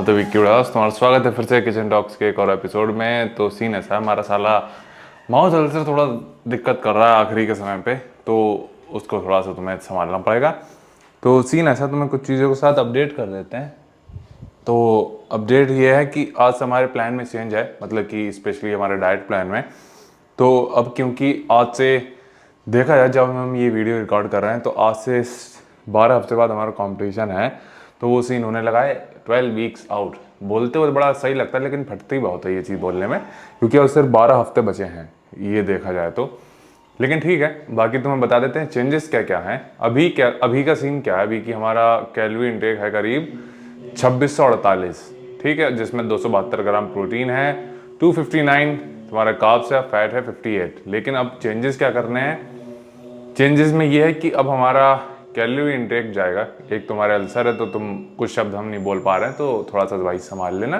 तो विक्की उड़ास तुम्हारा स्वागत है फिर से किचन टॉक्स के एक और एपिसोड में। तो सीन ऐसा है, हमारा साला माउस अल्सर थोड़ा दिक्कत कर रहा है आखिरी के समय पे, तो उसको थोड़ा सा तुम्हें संभालना पड़ेगा। तो सीन ऐसा, तुम्हें कुछ चीज़ों के साथ अपडेट कर देते हैं। तो अपडेट ये है कि आज से हमारे प्लान में चेंज है, मतलब कि स्पेशली हमारे डाइट प्लान में। तो अब क्योंकि आज से देखा जाए, जब हम ये वीडियो रिकॉर्ड कर रहे हैं तो आज से 12 हफ्ते बाद हमारा कंपटीशन है। तो वो सीन होने लगा है 12 वीक्स आउट। बोलते हुए बड़ा सही लगता है लेकिन फटती बहुत है ये चीज़ बोलने में, क्योंकि अब सिर्फ 12 हफ्ते बचे हैं ये देखा जाए तो। लेकिन ठीक है, बाकी तुम्हें बता देते हैं चेंजेस क्या क्या हैं। अभी का सीन क्या है, अभी की हमारा कैलोरी इंटेक है करीब 2648, ठीक है, जिसमें 272 ग्राम प्रोटीन है, 259 तुम्हारा कार्ब्स है, फैट है 58। लेकिन अब चेंजेस क्या करने हैं, चेंजेस में ये है कि अब हमारा कैलोरी इंटेक जाएगा। एक तुम्हारे अल्सर है तो तुम कुछ शब्द हम नहीं बोल पा रहे हैं, तो थोड़ा सा भाई संभाल लेना।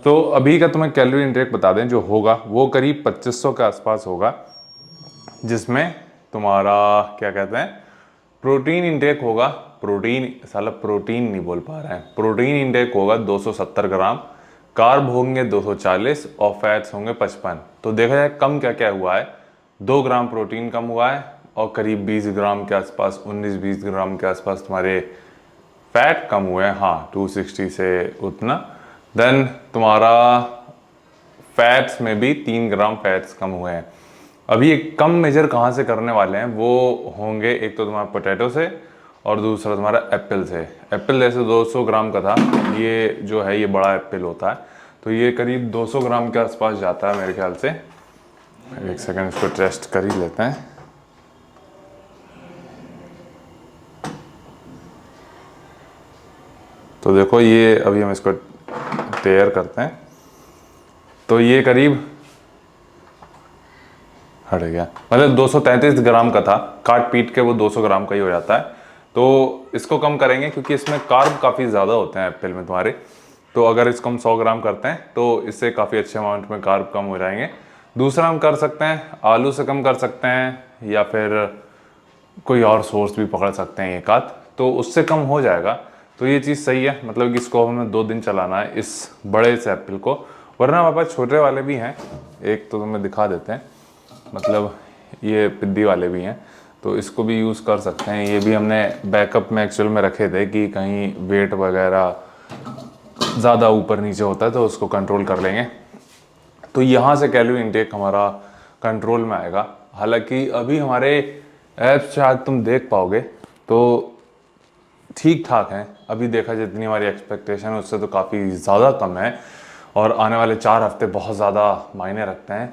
तो अभी का तुम्हें कैलोरी इंटेक बता दें, जो होगा वो करीब 2500 के आसपास होगा, जिसमें तुम्हारा क्या कहते हैं प्रोटीन इंटेक होगा। प्रोटीन नहीं बोल पा रहा है, प्रोटीन इंटेक होगा 270 ग्राम, कार्ब होंगे 240 और फैट्स होंगे 55। तो देखा जाए कम क्या क्या हुआ है, 2 ग्राम प्रोटीन कम हुआ है और करीब 20 ग्राम के आसपास, 19-20 ग्राम के आसपास तुम्हारे फैट कम हुए हैं। हाँ, 260 से उतना। देन तुम्हारा फैट्स में भी 3 ग्राम फैट्स कम हुए हैं। अभी एक कम मेजर कहाँ से करने वाले हैं, वो होंगे एक तो तुम्हारा पोटैटो से और दूसरा तुम्हारा एप्पल से। एप्पल जैसे 200 ग्राम का था, ये जो है ये बड़ा एप्पल होता है, तो ये करीब 200 ग्राम के आसपास जाता है मेरे ख्याल से। एक सेकंड, इसको टेस्ट कर ही लेते हैं। तो देखो ये अभी हम इसको तैयार करते हैं, तो ये करीब हट गया, मतलब 233 ग्राम का था, काट पीट के वो 200 ग्राम का ही हो जाता है। तो इसको कम करेंगे क्योंकि इसमें कार्ब काफ़ी ज़्यादा होते हैं एप्पल में तुम्हारे। तो अगर इसको हम 100 ग्राम करते हैं तो इससे काफ़ी अच्छे अमाउंट में कार्ब कम हो जाएंगे। दूसरा हम कर सकते हैं आलू से कम कर सकते हैं, या फिर कोई और सोर्स भी पकड़ सकते हैं एक आध, तो उससे कम हो जाएगा। तो ये चीज़ सही है, मतलब कि इसको हमें 2 दिन चलाना है इस बड़े से एप्पल को, वरना हमारे पास छोटे वाले भी हैं। एक तो तुम्हें दिखा देते हैं, मतलब ये पिद्दी वाले भी हैं, तो इसको भी यूज़ कर सकते हैं। ये भी हमने बैकअप में एक्चुअल में रखे थे कि कहीं वेट वगैरह ज़्यादा ऊपर नीचे होता है तो उसको कंट्रोल कर लेंगे। तो यहाँ से कैलोरी इंटेक हमारा कंट्रोल में आएगा। हालांकि अभी हमारे ऐप्स शायद तुम देख पाओगे तो ठीक ठाक हैं, अभी देखा जाए जितनी हमारी एक्सपेक्टेशन है उससे तो काफ़ी ज़्यादा कम है, और आने वाले 4 हफ्ते बहुत ज़्यादा मायने रखते हैं।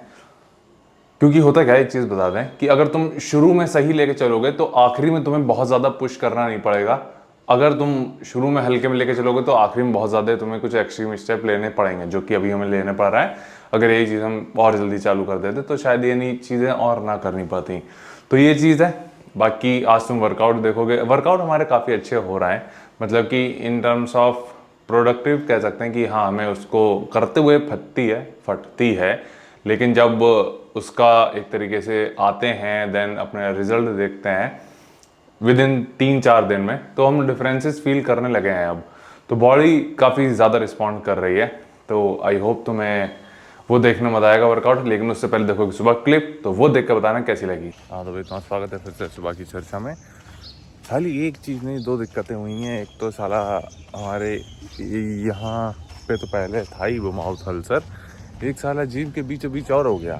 क्योंकि होता क्या है, एक चीज़ बता दें कि अगर तुम शुरू में सही लेके चलोगे तो आखिरी में तुम्हें बहुत ज़्यादा पुश करना नहीं पड़ेगा। अगर तुम शुरू में हल्के में लेके चलोगे तो आखिरी में बहुत ज़्यादा तुम्हें कुछ एक्सट्रीम स्टेप लेने पड़ेंगे, जो कि अभी हमें लेने पड़ रहा है। अगर यही चीज़ हम और जल्दी चालू कर देते तो शायद ये नहीं चीज़ें और ना करनी पड़ती। तो ये चीज़ है। बाकी आज तुम वर्कआउट देखोगे, वर्कआउट हमारे काफ़ी अच्छे हो रहे हैं, मतलब कि इन टर्म्स ऑफ प्रोडक्टिव कह सकते हैं कि हाँ, हमें उसको करते हुए फटती है, लेकिन जब उसका एक तरीके से आते हैं देन अपने रिजल्ट देखते हैं विद इन 3-4 दिन में, तो हम डिफरेंसेस फील करने लगे हैं अब। तो बॉडी काफ़ी ज़्यादा रिस्पॉन्ड कर रही है। तो आई होप तुम्हें वो देखने में मजा आएगा वर्कआउट। लेकिन उससे पहले देखोगे सुबह क्लिप, तो वो देख कर बताना कैसी लगी। हाँ तो भाई, तुम्हारा स्वागत है फिर से सुबह की चर्चा में। खाली एक चीज़ नहीं, 2 दिक्कतें हुई हैं। एक तो साला हमारे यहाँ पे तो पहले था ही वो माउथ अल्सर, एक साला जीभ के बीचों बीच और हो गया,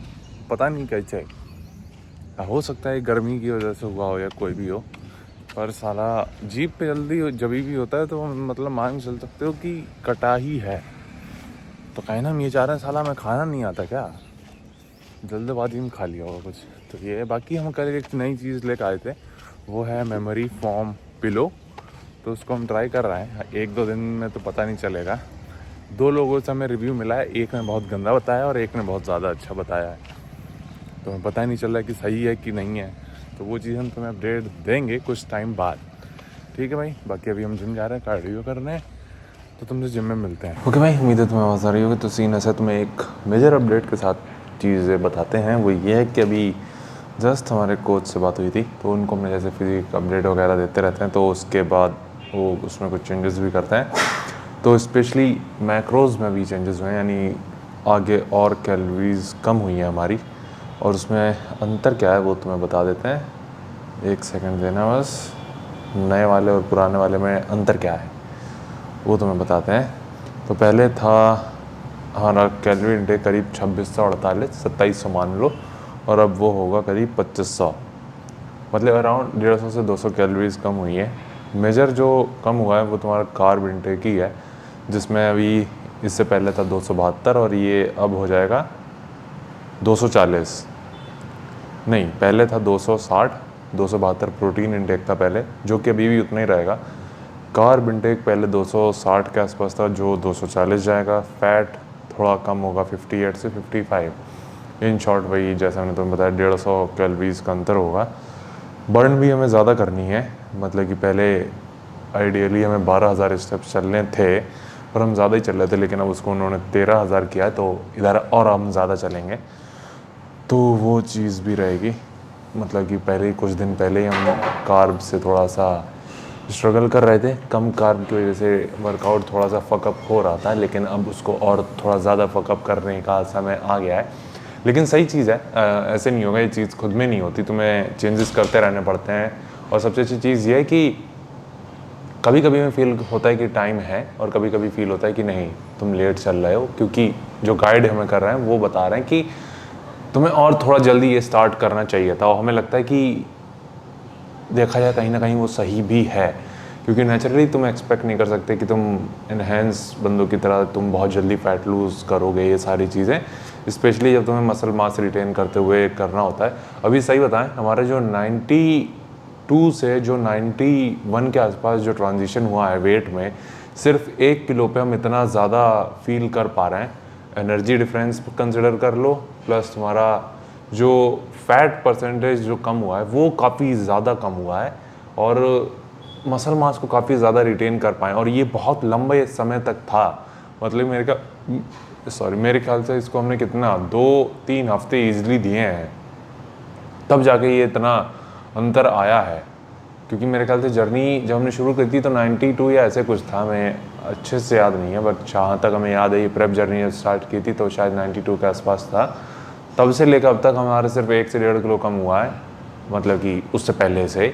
पता नहीं कैसे। हो सकता है गर्मी की वजह से हुआ हो या कोई भी हो, पर साला जीभ पे जल्दी जब भी होता है तो मतलब मान चल सकते हो कि कटा ही है। तो कहना हम ये चाह रहे हैं, साला मैं खाना नहीं आता क्या, जल्दबाजी में खा लिया होगा कुछ। तो ये बाकी हम कल एक नई चीज़ लेकर आए थे, वो है मेमोरी फॉर्म पिलो। तो उसको हम ट्राई कर रहे हैं, 1-2 दिन में तो पता नहीं चलेगा। 2 लोगों से हमें रिव्यू मिला है, एक ने बहुत गंदा बताया और एक ने बहुत ज़्यादा अच्छा बताया है। तो हमें पता ही नहीं चल रहा कि सही है कि नहीं है। तो वो चीज़ हम तुम्हें अपडेट देंगे कुछ टाइम बाद, ठीक है भाई। बाकी अभी हम जिम जा रहे हैं कार्डियो करने, तो तुमसे जिम में मिलते हैं। ओके भाई, उम्मीद है तुम्हें आवाज़ आ रही होगी। तो सीन ऐसा, तुम्हें एक मेजर अपडेट के साथ चीज़ें बताते हैं। वो ये है कि अभी जस्ट हमारे कोच से बात हुई थी, तो उनको हमने जैसे फिजिक अपडेट वगैरह देते रहते हैं, तो उसके बाद वो उसमें कुछ चेंजेस भी करते हैं। तो स्पेशली मैक्रोज में भी चेंजेस हुए हैं, यानी आगे और कैलोरीज कम हुई हैं हमारी। और उसमें अंतर क्या है वो तुम्हें बता देते हैं, एक सेकंड देना बस। नए वाले और पुराने वाले में अंतर क्या है वो तुम्हें बताते हैं। तो पहले था हमारा कैलोरी इंटेक करीब 2648 2700 मान लो, और अब वो होगा करीब 2500, मतलब अराउंड 150 से 200 कैलोरीज कम हुई है। मेजर जो कम हुआ है वो तुम्हारा कार्ब इंटेक ही है, जिसमें अभी इससे पहले था 272 और ये अब हो जाएगा 240। नहीं, पहले था 260, 272 प्रोटीन इंटेक था पहले, जो कि अभी भी उतना ही रहेगा। कार्ब इंटेक पहले 260 के आसपास था, जो 240 जाएगा। फैट थोड़ा कम होगा 58 से 55। इन शॉर्ट वही जैसा मैंने तुम्हें बताया 150 कैलोरीज का अंतर होगा। बर्न भी हमें ज़्यादा करनी है, मतलब कि पहले आइडियली हमें 12,000 स्टेप्स चलने थे पर हम ज़्यादा ही चल रहे थे, लेकिन अब उसको उन्होंने 13,000 किया है, तो इधर और हम ज़्यादा चलेंगे, तो वो चीज़ भी रहेगी। मतलब कि पहले कुछ दिन पहले ही हम कार्ब से थोड़ा सा स्ट्रगल कर रहे थे, कम कार्ब की वजह से वर्कआउट थोड़ा सा फकअप हो रहा था, लेकिन अब उसको और थोड़ा ज़्यादा फकअप करने का समय आ गया है। लेकिन सही चीज़ है, ऐसे नहीं होगा, ये चीज़ खुद में नहीं होती, तुम्हें चेंजेस करते रहने पड़ते हैं। और सबसे अच्छी चीज़ ये है कि कभी कभी हमें फील होता है कि टाइम है, और कभी कभी फील होता है कि नहीं तुम लेट चल रहे हो, क्योंकि जो गाइड हमें कर रहे हैं वो बता रहे हैं कि तुम्हें और थोड़ा जल्दी ये स्टार्ट करना चाहिए था। और हमें लगता है कि देखा जाए कहीं ना कहीं वो सही भी है, क्योंकि नेचुरली तुम एक्सपेक्ट नहीं कर सकते कि तुम इनहेंस बंदों की तरह तुम बहुत जल्दी फैट लूज़ करोगे। ये सारी चीज़ें स्पेशली जब तुम्हें मसल मास रिटेन करते हुए करना होता है। अभी सही बताएं, हमारे जो 92 से जो 91 के आसपास जो ट्रांजिशन हुआ है वेट में, सिर्फ 1 किलो पे हम इतना ज़्यादा फील कर पा रहे हैं। एनर्जी डिफरेंस कंसिडर कर लो, प्लस तुम्हारा जो फैट परसेंटेज जो कम हुआ है वो काफ़ी ज़्यादा कम हुआ है, और मसल मास को काफ़ी ज़्यादा रिटेन कर पाएँ। और ये बहुत लंबे समय तक था, मतलब मेरे ख्याल से इसको हमने कितना 2-3 हफ्ते ईजिली दिए हैं, तब जाके ये इतना अंतर आया है। क्योंकि मेरे ख्याल से जर्नी जब हमने शुरू की थी तो 92 या ऐसे कुछ था, मैं अच्छे से याद नहीं है, बट जहाँ तक हमें याद है ये प्रेप जर्नी जब स्टार्ट की थी तो शायद 92 के आसपास था। तब से लेकर अब तक हमारे सिर्फ 1 से 1.5 किलो कम हुआ है, मतलब कि उससे पहले से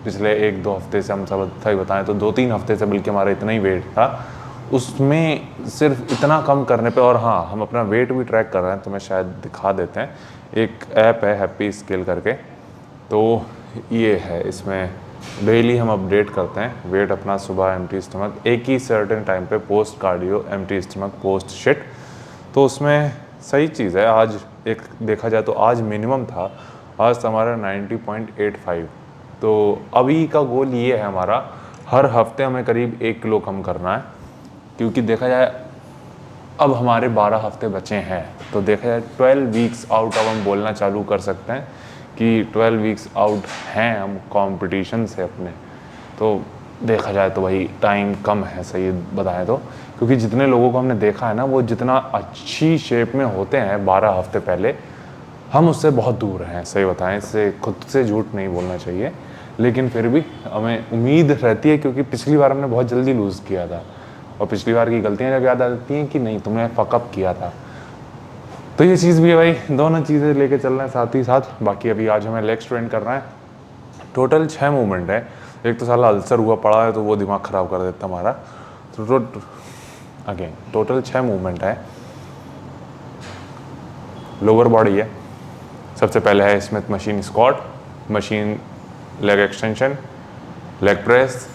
पिछले 1-2 हफ्ते से हम सब सही बताएं तो 2-3 हफ्ते से बल्कि हमारा इतना ही वेट था, उसमें सिर्फ इतना कम करने पे। और हाँ, हम अपना वेट भी ट्रैक कर रहे हैं, तो मैं शायद दिखा देते हैं। एक ऐप है हैप्पी स्केल करके, तो ये है, इसमें डेली हम अपडेट करते हैं वेट अपना, सुबह एम्प्टी स्टमक, एक ही सर्टेन टाइम पे, post cardio, empty stomach, post shit. तो उसमें सही चीज़ है, आज एक देखा जाए तो आज मिनिमम था, आज हमारा 90.85। तो अभी का गोल ये है हमारा, हर हफ्ते हमें करीब 1 किलो कम करना है, क्योंकि देखा जाए अब हमारे 12 हफ्ते बचे हैं। तो देखा जाए 12 वीक्स आउट अब हम बोलना चालू कर सकते हैं कि 12 वीक्स आउट हैं हम कंपटीशन से अपने। तो देखा जाए तो वही टाइम कम है, सही बताएं तो, क्योंकि जितने लोगों को हमने देखा है ना, वो जितना अच्छी शेप में होते हैं 12 हफ्ते पहले, हम उससे बहुत दूर हैं, सही बताएं। इससे खुद से झूठ नहीं बोलना चाहिए, लेकिन फिर भी हमें उम्मीद रहती है, क्योंकि पिछली बार हमने बहुत जल्दी लूज़ किया था, और पिछली बार की गलतियाँ जब याद आती हैं कि नहीं तुमने फकअप किया था। तो ये चीज़ भी है भाई, दोनों चीज़ें लेके चल रहे हैं साथ ही साथ। बाकी अभी आज हमें लेग स्ट्रेन करना है, टोटल 6 मूवमेंट है। एक तो साला अल्सर हुआ पड़ा है तो वो दिमाग ख़राब कर देता हमारा। तो अगेन टोटल 6 मूवमेंट है, लोअर बॉडी है। सबसे पहले है Smith machine squat, machine leg extension, leg press,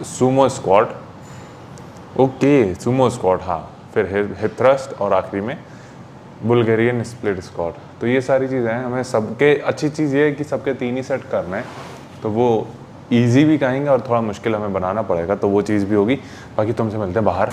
Sumo squat, okay Sumo squat, हाँ, फिर हिप थ्रस्ट, और आखिरी में बुल्गारियन स्प्लिट स्क्वाट। तो ये सारी चीज़ें हैं, हमें सबके, अच्छी चीज़ ये है कि सबके 3 ही सेट करना है, तो वो इजी भी कहेंगे और थोड़ा मुश्किल हमें बनाना पड़ेगा, तो वो चीज़ भी होगी। बाकी तुमसे मिलते हैं बाहर।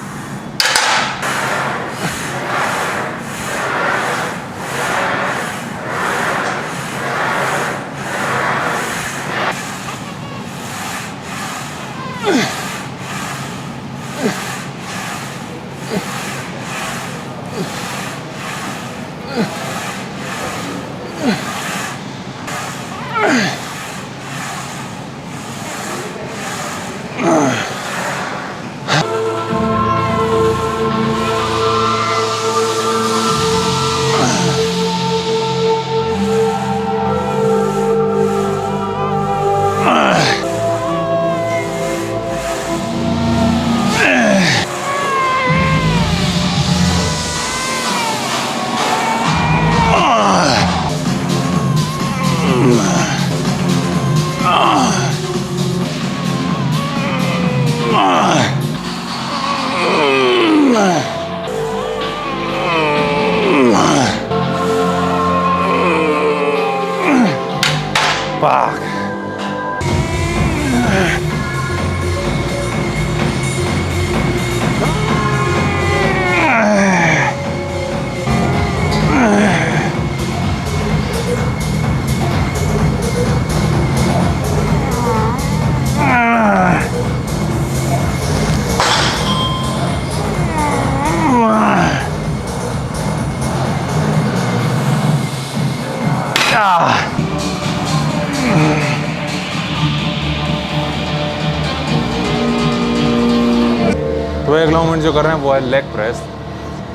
तो अगला मूवमेंट जो कर रहे हैं वो है लेग प्रेस।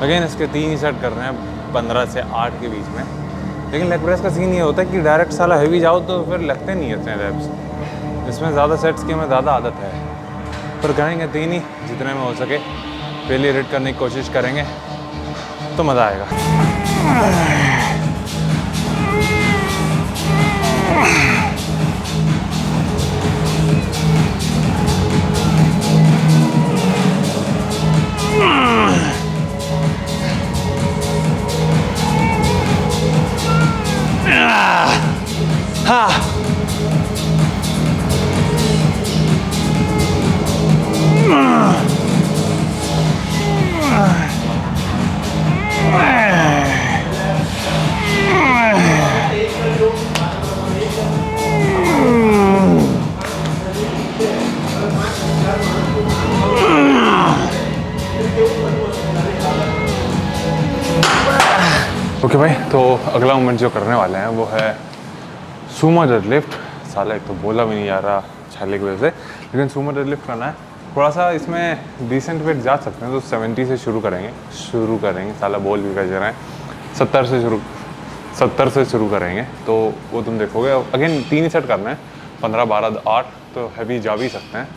अगेन इसके 3 ही सेट कर रहे हैं 15 से 8 के बीच में। लेकिन लेग प्रेस का सीन ये होता है कि डायरेक्ट साला हैवी जाओ तो फिर लगते नहीं इतने रेप्स। इसमें ज़्यादा सेट्स की हमें ज़्यादा आदत है, पर करेंगे 3 ही जितने में हो सके। पहले रेड करने की कोशिश करेंगे तो मज़ा आएगा। ओके भाई, तो अगला मूवमेंट जो करने वाले हैं वो है सुमो डेडलिफ्ट। साला एक तो बोला भी नहीं जा रहा छाले की वजह से, लेकिन सुमो डेडलिफ्ट करना है। थोड़ा सा इसमें डिसेंट वेट जा सकते हैं, तो 70 से शुरू करेंगे। साला बोल भी कर रहे हैं 70 से शुरू करेंगे, तो वो तुम देखोगे। अगेन 3 ही सेट करना है, 15, 12, 8, तो हैवी जा भी सकते हैं।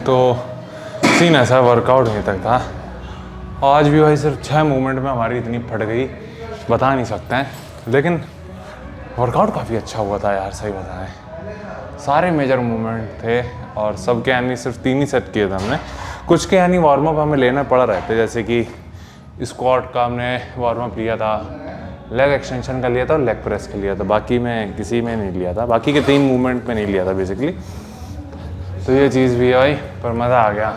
तो सीन ऐसा वर्कआउट नहीं तक था। आज भी भाई सिर्फ 6 मूवमेंट में हमारी इतनी फट गई, बता नहीं सकते हैं। लेकिन वर्कआउट काफ़ी अच्छा हुआ था यार, सही बताएं। सारे मेजर मूवमेंट थे और सबके यानी सिर्फ 3 ही सेट किए थे हमने। कुछ के यानी वार्म अप हमें लेना पड़ रहे थे, जैसे कि स्क्वाट का हमने वार्म अप लिया था, लेग एक्सटेंशन का लिया था और लेग प्रेस का लिया था। बाकी में किसी में नहीं लिया था, बाकी के 3 मूवमेंट में नहीं लिया था बेसिकली। तो ये चीज़ भी आई, पर मज़ा आ गया।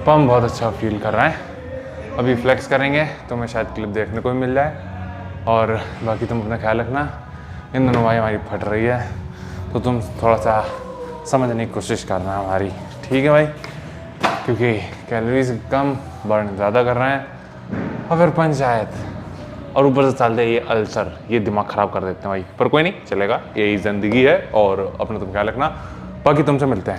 पम बहुत अच्छा फील कर रहा है। अभी फ्लेक्स करेंगे तो मैं शायद क्लिप देखने को भी मिल जाए। और बाकी तुम अपना ख्याल रखना। इन दोनों भाई हमारी फट रही है, तो तुम थोड़ा सा समझने की कोशिश करना हमारी, ठीक है भाई? क्योंकि कैलोरीज कम, बर्न ज़्यादा कर रहे हैं और फिर पंचायत और ऊपर से चलते ये अल्सर, ये दिमाग ख़राब कर देते हैं भाई। पर कोई नहीं, चलेगा, यही ज़िंदगी है। और अपना तुम ख्याल रखना, बाकी तुमसे मिलते हैं।